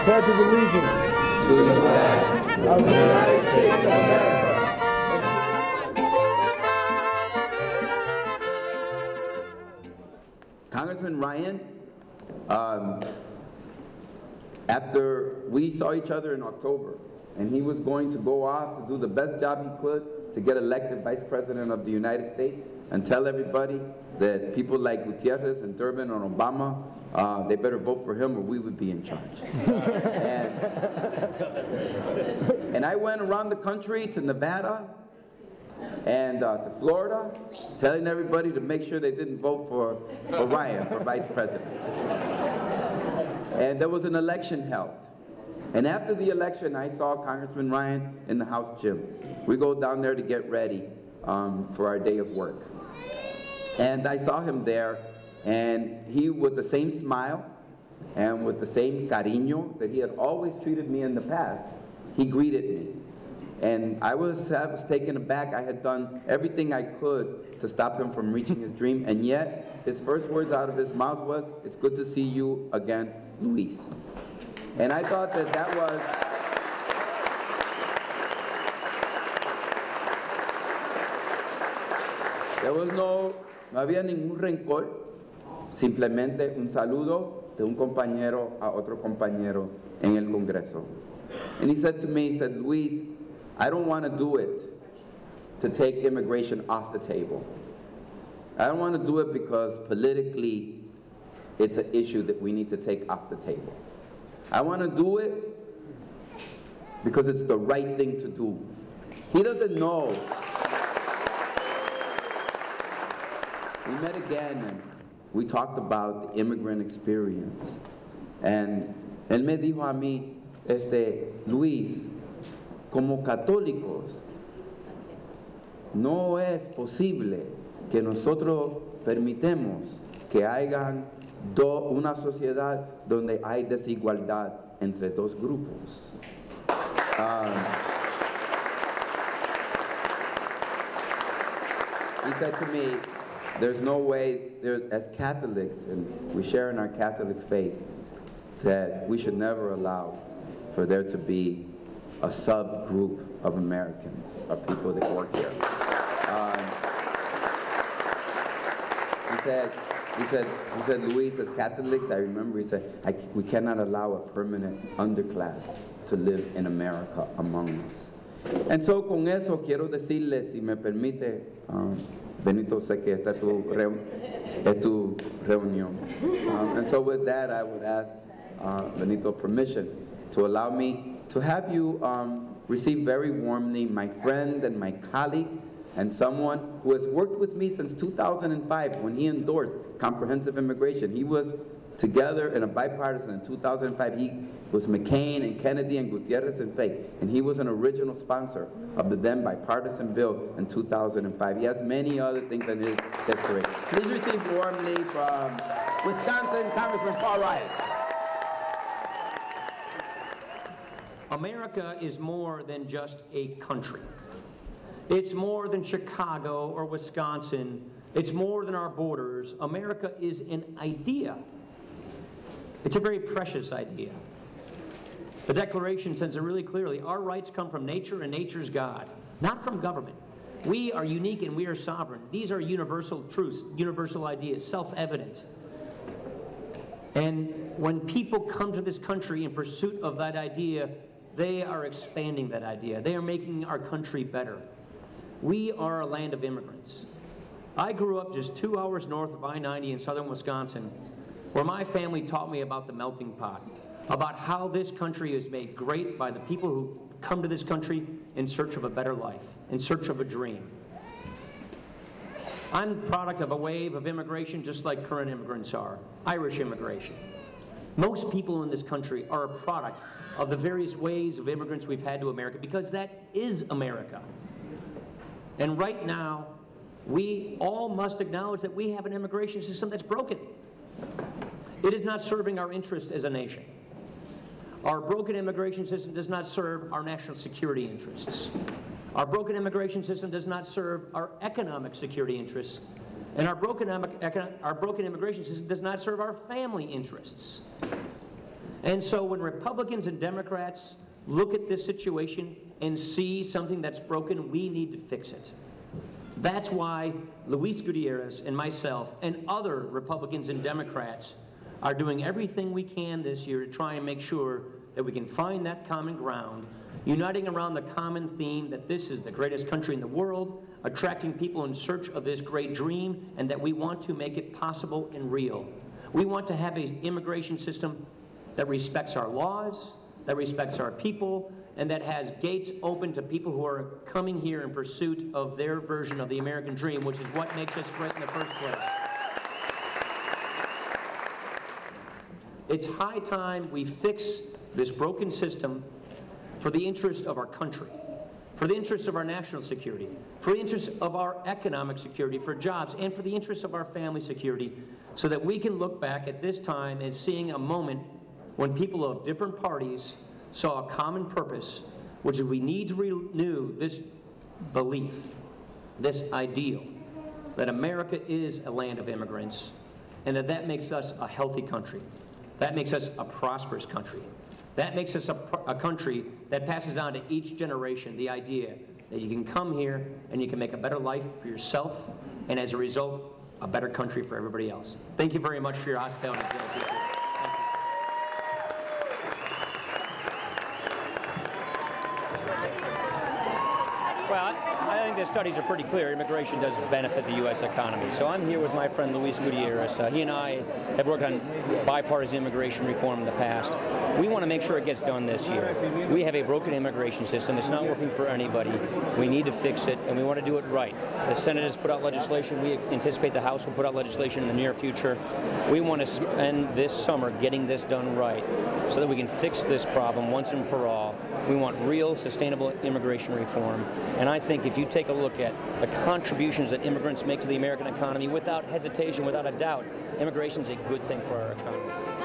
Pledge of allegiance to the flag of the United States of America. Congressman Ryan, after we saw each other in October, and he was going to go off to do the best job he could to get elected Vice President of the United States and tell everybody that people like Gutierrez and Durbin and Obama, they better vote for him or we would be in charge. and I went around the country to Nevada and to Florida, telling everybody to make sure they didn't vote for Ryan for Vice President. And there was an election held. And after the election, I saw Congressman Ryan in the House gym. We go down there to get ready for our day of work. And I saw him there, and he, with the same smile and with the same cariño that he had always treated me in the past, he greeted me. And I was taken aback. I had done everything I could to stop him from reaching his dream, and yet his first words out of his mouth was, "It's good to see you again, Luis." And I thought that that was no había ningún rencor, simplemente un saludo de un compañero a otro compañero en el Congreso. And he said to me, he said, "Luis, I don't want to do it to take immigration off the table. I don't want to do it because politically it's an issue that we need to take off the table. I want to do it because it's the right thing to do." He doesn't know. We met again and we talked about the immigrant experience. And él me dijo a mí, Luis, como católicos, no es posible que nosotros permitamos que haya una sociedad donde hay desigualdad entre dos grupos. He said to me, there's no way, as Catholics, and we share in our Catholic faith, that we should never allow for there to be a subgroup of Americans, of people that work here. He said, Luis, as Catholics, I remember, he said, we cannot allow a permanent underclass to live in America among us. And so, con eso, quiero decirle, si me permite, Benito, sé que esta es tu reunión. And so with that, I would ask Benito permission to allow me to have you receive very warmly my friend and my colleague and someone who has worked with me since 2005 when he endorsed comprehensive immigration. He was together in a bipartisan in 2005. He was McCain and Kennedy and Gutierrez and Fay, and he was an original sponsor of the then bipartisan bill in 2005. He has many other things in his history. Please receive warmly from Wisconsin, Congressman Paul Ryan. America is more than just a country. It's more than Chicago or Wisconsin. It's more than our borders. America is an idea. It's a very precious idea. The Declaration says it really clearly. Our rights come from nature and nature's God, not from government. We are unique and we are sovereign. These are universal truths, universal ideas, self-evident. And when people come to this country in pursuit of that idea, they are expanding that idea. They are making our country better. We are a land of immigrants. I grew up just 2 hours north of I-90 in southern Wisconsin, where my family taught me about the melting pot, about how this country is made great by the people who come to this country in search of a better life, in search of a dream. I'm the product of a wave of immigration just like current immigrants are, Irish immigration. Most people in this country are a product of the various waves of immigrants we've had to America, because that is America. And right now, we all must acknowledge that we have an immigration system that's broken. It is not serving our interest as a nation. Our broken immigration system does not serve our national security interests. Our broken immigration system does not serve our economic security interests. And our broken immigration system does not serve our family interests. And so when Republicans and Democrats look at this situation and see something that's broken, we need to fix it. That's why Luis Gutierrez and myself and other Republicans and Democrats are doing everything we can this year to try and make sure that we can find that common ground, uniting around the common theme that this is the greatest country in the world, attracting people in search of this great dream, and that we want to make it possible and real. We want to have an immigration system that respects our laws, that respects our people, and that has gates open to people who are coming here in pursuit of their version of the American dream, which is what makes us great in the first place. It's high time we fix this broken system for the interest of our country, for the interest of our national security, for the interest of our economic security, for jobs, and for the interest of our family security, so that we can look back at this time as seeing a moment when people of different parties saw a common purpose, which is we need to renew this belief, this ideal, that America is a land of immigrants, and that makes us a healthy country. That makes us a prosperous country. That makes us a country that passes on to each generation the idea that you can come here and you can make a better life for yourself, and as a result, a better country for everybody else. Thank you very much for your hospitality today. I appreciate it. Well, I think the studies are pretty clear. Immigration does benefit the U.S. economy. So I'm here with my friend Luis Gutierrez. He and I have worked on bipartisan immigration reform in the past. We want to make sure it gets done this year. We have a broken immigration system. It's not working for anybody. We need to fix it, and we want to do it right. The Senate has put out legislation. We anticipate the House will put out legislation in the near future. We want to spend this summer getting this done right so that we can fix this problem once and for all. We want real, sustainable immigration reform. And I think if you take a look at the contributions that immigrants make to the American economy, without hesitation, without a doubt, immigration is a good thing for our economy.